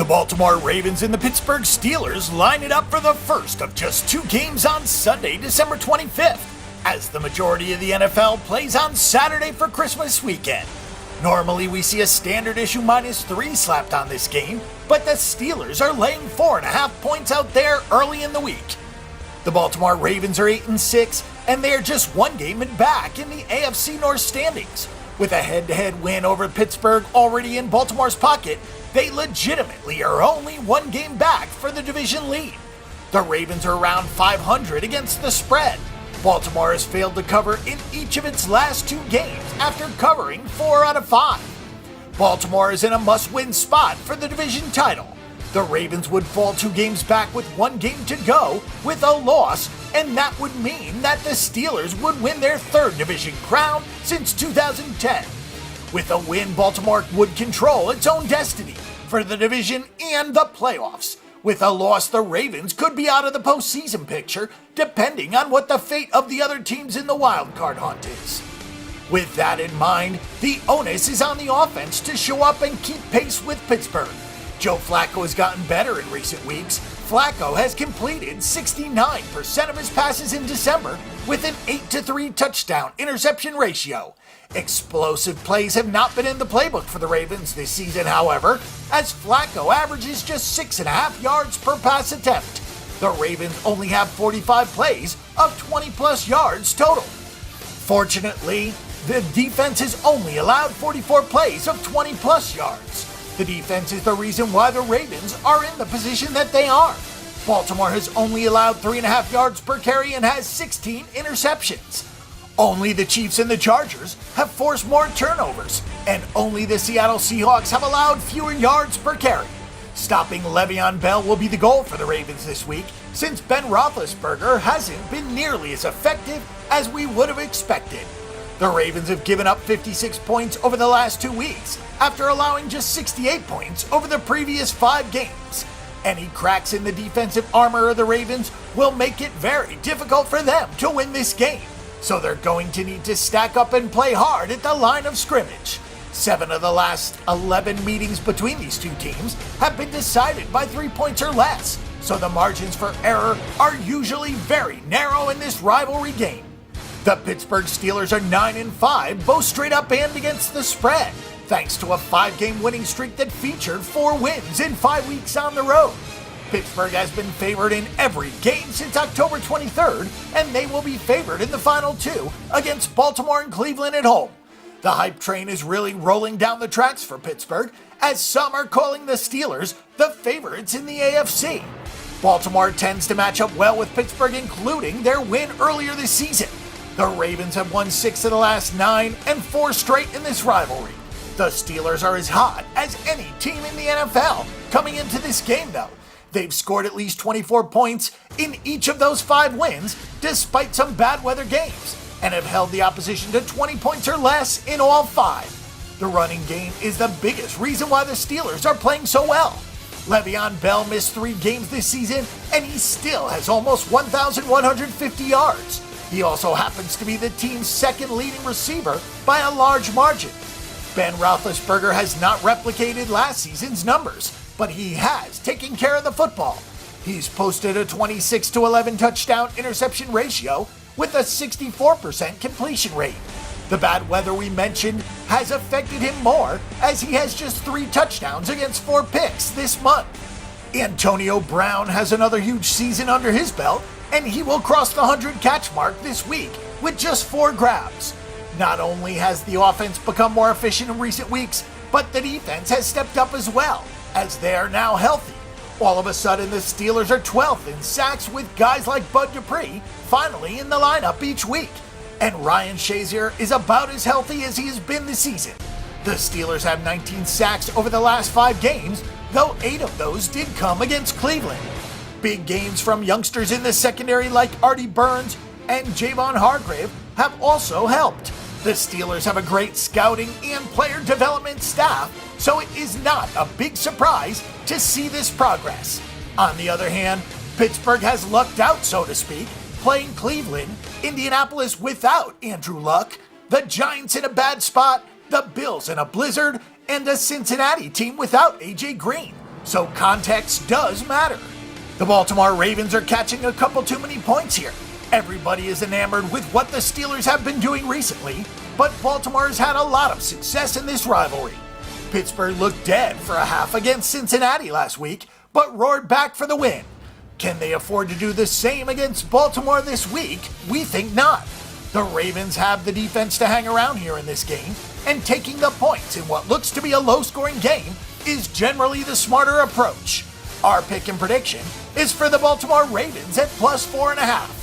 Baltimore Ravens and the Pittsburgh Steelers line it up for the first of just two games on Sunday, December 25th, as the majority of the NFL plays on Saturday for Christmas weekend. Normally we see a standard issue -3 slapped on this game, but the Steelers are laying 4.5 points out there early in the week. The Baltimore Ravens are 8-6, and they are just one game back in the AFC North standings. With a head-to-head win over Pittsburgh already in Baltimore's pocket, they legitimately are only one game back for the division lead. The Ravens are around 500 against the spread. Baltimore has failed to cover in each of its last two games after covering 4 out of 5. Baltimore is in a must-win spot for the division title. The Ravens would fall 2 games back with 1 game to go with a loss, and that would mean that the Steelers would win their 3rd division crown since 2010. With a win, Baltimore would control its own destiny for the division and the playoffs. With a loss, the Ravens could be out of the postseason picture, depending on what the fate of the other teams in the wild card hunt is. With that in mind, the onus is on the offense to show up and keep pace with Pittsburgh. Joe Flacco has gotten better in recent weeks. Flacco has completed 69% of his passes in December with an 8-3 touchdown interception ratio. Explosive plays have not been in the playbook for the Ravens this season, however, as Flacco averages just 6.5 yards per pass attempt. The Ravens only have 45 plays of 20-plus yards total. Fortunately, the defense has only allowed 44 plays of 20-plus yards. The defense is the reason why the Ravens are in the position that they are. Baltimore has only allowed 3.5 yards per carry and has 16 interceptions. Only the Chiefs and the Chargers have forced more turnovers, and only the Seattle Seahawks have allowed fewer yards per carry. Stopping Le'Veon Bell will be the goal for the Ravens this week, since Ben Roethlisberger hasn't been nearly as effective as we would have expected. The Ravens have given up 56 points over the last 2 weeks, after allowing just 68 points over the previous 5 games. Any cracks in the defensive armor of the Ravens will make it very difficult for them to win this game, so they're going to need to stack up and play hard at the line of scrimmage. 7 of the last 11 meetings between these two teams have been decided by 3 points or less, so the margins for error are usually very narrow in this rivalry game. The Pittsburgh Steelers are 9-5, both straight up and against the spread, thanks to a 5-game winning streak that featured 4 wins in 5 weeks on the road. Pittsburgh has been favored in every game since October 23rd, and they will be favored in the final 2 against Baltimore and Cleveland at home. The hype train is really rolling down the tracks for Pittsburgh, as some are calling the Steelers the favorites in the AFC. Baltimore tends to match up well with Pittsburgh, including their win earlier this season. The Ravens have won 6 of the last 9 and 4 straight in this rivalry. The Steelers are as hot as any team in the NFL coming into this game, though. They've scored at least 24 points in each of those 5 wins, despite some bad weather games, and have held the opposition to 20 points or less in all 5. The running game is the biggest reason why the Steelers are playing so well. Le'Veon Bell missed 3 games this season, and he still has almost 1,150 yards. He also happens to be the team's 2nd leading receiver by a large margin. Ben Roethlisberger has not replicated last season's numbers, but he has taken care of the football. He's posted a 26-11 touchdown interception ratio with a 64% completion rate. The bad weather we mentioned has affected him more, as he has just 3 touchdowns against 4 picks this month. Antonio Brown has another huge season under his belt, and he will cross the 100-catch mark this week with just 4 grabs. Not only has the offense become more efficient in recent weeks, but the defense has stepped up as well, as they are now healthy. All of a sudden, the Steelers are 12th in sacks, with guys like Bud Dupree finally in the lineup each week. And Ryan Shazier is about as healthy as he has been this season. The Steelers have 19 sacks over the last 5 games, though 8 of those did come against Cleveland. Big games from youngsters in the secondary like Artie Burns and Javon Hargrave have also helped. The Steelers have a great scouting and player development staff, so it is not a big surprise to see this progress. On the other hand, Pittsburgh has lucked out, so to speak, playing Cleveland, Indianapolis without Andrew Luck, the Giants in a bad spot, the Bills in a blizzard, and a Cincinnati team without A.J. Green. So context does matter. The Baltimore Ravens are catching a couple too many points here. Everybody is enamored with what the Steelers have been doing recently, but Baltimore has had a lot of success in this rivalry. Pittsburgh looked dead for a half against Cincinnati last week, but roared back for the win. Can they afford to do the same against Baltimore this week? We think not. The Ravens have the defense to hang around here in this game, and taking the points in what looks to be a low-scoring game is generally the smarter approach. Our pick and prediction is for the Baltimore Ravens at +4.5.